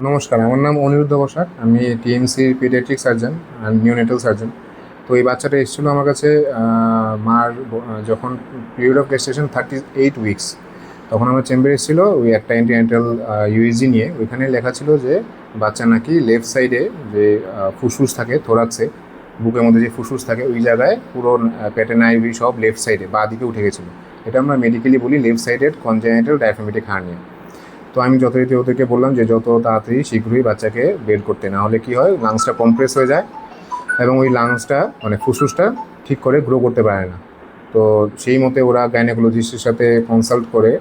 নমস্কার, আমার নাম অনিরুদ্ধ বসাক। আমি টিএমসির paediatric surgeon and neonatal surgeon. তো এই বাচ্চাটা এসেছিলো আমার কাছে মার যখন পিরিয়ড অফ গেস্টেশন 38 উইকস, তখন আমার চেম্বারে এসেছিলো ওই একটা অ্যান্টিনাটাল ইউএসজি নিয়ে। ওইখানে লেখা ছিল যে বাচ্চা নাকি লেফট সাইডে যে ফুসফুস থাকে থোরাক্সে, বুকের মধ্যে যে ফুসফুস থাকে ওই জায়গায় পুরো পেটে নাইভি সব লেফট সাইডে বাঁ দিকে উঠে গেছিলো। এটা আমরা মেডিকেলি বলি left sided congenital diaphragmatic hernia. তো আমি যথারীতি ওদেরকে বললাম যে যত তাড়াতাড়ি শীঘ্রই বাচ্চাকে বের করতে, না হলে কী হয়, লাংসটা কম্প্রেস হয়ে যায় এবং ওই লাংসটা মানে ফুসফুসটা ঠিক করে গ্রো করতে পারে না। তো সেই মতে ওরা গাইনোকোলজিস্টের সাথে কনসাল্ট করে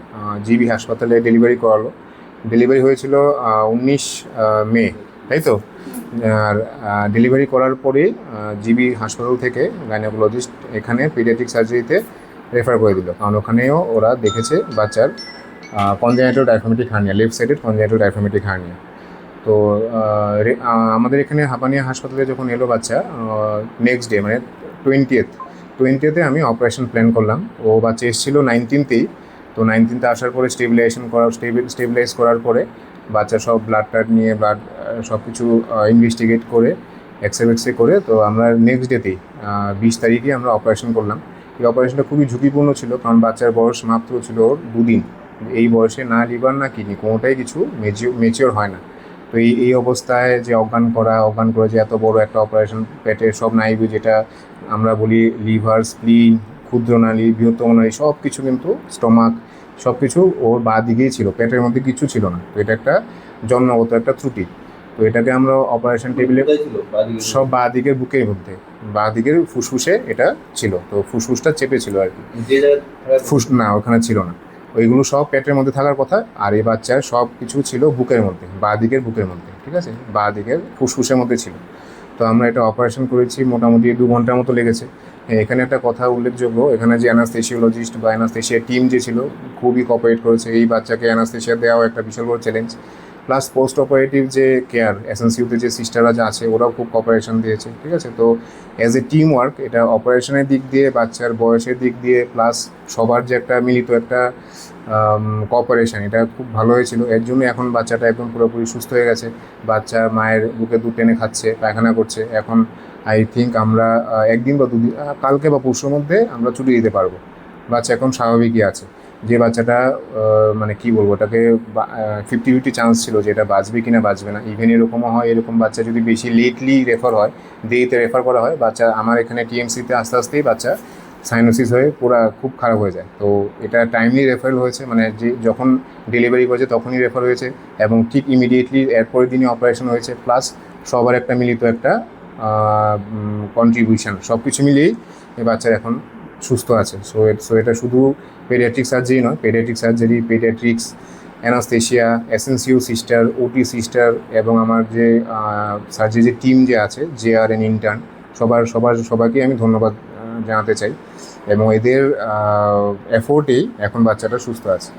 জিবি হাসপাতালে ডেলিভারি করালো। ডেলিভারি হয়েছিল 19 মে, তাই তো? আর ডেলিভারি করার পরেই জিবি হাসপাতাল থেকে গাইনোকোলজিস্ট এখানে পিডিয়াট্রিক সার্জারিতে রেফার করে দিল, কারণ ওখানেও ওরা দেখেছে বাচ্চার congenital diaphragmatic hernia, left sided congenital diaphragmatic hernia. তো আমাদের এখানে হাপানিয়া হাসপাতালে যখন এলো বাচ্চা, নেক্সট ডে মানে টোয়েন্টিতে আমি অপারেশন প্ল্যান করলাম। ও বাচ্চা এসেছিলো 19তেই। তো 19তে আসার পরে স্টেবিলাইজ করার পরে বাচ্চা সব ব্লাড টাড নিয়ে সব কিছু ইনভেস্টিগেট করে এক্সরে করে তো আমরা নেক্সট ডেতেই 20 তারিখে আমরা অপারেশন করলাম। এই অপারেশনটা খুবই ঝুঁকিপূর্ণ ছিল, কারণ বাচ্চার বয়স মাত্র ছিল ওর 2 দিন। এই বয়সে না লিভার না কিডনি কোনোটাই কিছু মেচিওর হয় না। তো এই অবস্থায় যে অজ্ঞান করে যে এত বড় একটা অপারেশন, পেটের সব নাইবি যেটা আমরা বলি লিভার, স্প্লিন, ক্ষুদ্রনালী, বৃহত্তম নালী, সব কিছু কিন্তু স্টমাক সব কিছু ওর বাঁ দিকেই ছিল, পেটের মধ্যে কিছু ছিল না। তো এটা একটা জন্মগত একটা ত্রুটি। তো এটাকে আমরা অপারেশন টেবিলে সব বাঁ দিকের বুকের মধ্যে, বাঁ দিকের ফুসফুসে এটা ছিল। তো ফুসফুসটা চেপে ছিল আর কি, না ওখানে ছিল না। ওইগুলো সব পেটের মধ্যে থাকার কথা। আর এই বাচ্চার সব কিছু ছিল বুকের মধ্যে, বাঁ দিকের বুকের মধ্যে, ঠিক আছে, বাঁ দিকের ফুসফুসের মধ্যে ছিল। তো আমরা এটা অপারেশন করেছি, মোটামুটি 2 ঘন্টার মতো লেগেছে। এখানে একটা কথা উল্লেখযোগ্য, এখানে যে অ্যানাস্থেসিওলজিস্ট বা অ্যানাস্থেসিয়া টিম যে ছিল খুবই কোঅপারেট করেছে। এই বাচ্চাকে অ্যানাস্থেসিয়া দেওয়াও একটা বিশাল বড় চ্যালেঞ্জ। প্লাস পোস্ট অপারেটিভ যে কেয়ার এসএনসিউতে যে সিস্টাররা যা আছে ওরাও খুব কোঅপারেশন দিয়েছে, ঠিক আছে। তো অ্যাজ এ টিম ওয়ার্ক, এটা অপারেশনের দিক দিয়ে, বাচ্চার বয়সের দিক দিয়ে, প্লাস সবার যে একটা মিলিত একটা কোঅপারেশন, এটা খুব ভালো হয়েছিল। এর জন্য এখন বাচ্চাটা একদম পুরোপুরি সুস্থ হয়ে গেছে। বাচ্চা মায়ের বুকে দুধ টেনে খাচ্ছে, পায়খানা করছে। এখন আই থিঙ্ক আমরা একদিন বা দুদিন, কালকে বা পরশুর মধ্যে আমরা ছুটি দিতে পারবো। বাচ্চা এখন স্বাভাবিকই আছে। যে বাচ্চাটা মানে কী বলবো, ওটাকে 50-50 চান্স ছিল যে এটা বাঁচবে কি না বাঁচবে না। ইভেন এরকমও হয়, এরকম বাচ্চা যদি বেশি লেটলি রেফার হয়, দেরিতে রেফার করা হয়, বাচ্চা আমার এখানে টিএমসিতে আস্তে আস্তেই বাচ্চা সাইনোসিস হয়ে পুরো খুব খারাপ হয়ে যায়। তো এটা টাইমলি রেফারেল হয়েছে, মানে যে যখন ডেলিভারি করেছে তখনই রেফার হয়েছে এবং ঠিক ইমিডিয়েটলি এরপরের দিনই অপারেশন হয়েছে। প্লাস সবার একটা মিলিত একটা কন্ট্রিবিউশন, সব কিছু মিলিয়েই এই বাচ্চার এখন সুস্থ আছে। সো এটা শুধু পেডিয়াট্রিক সার্জারি নয়, paediatric surgery, paediatrics, anaesthesia, SNCU sister, OT sister এবং আমার যে সার্জারি যে টিম যে আছে, জেআরএন ইন্টার্ন, সবাইকে আমি ধন্যবাদ জানাতে চাই এবং এদের এফোর্টেই এখন বাচ্চাটা সুস্থ আছে।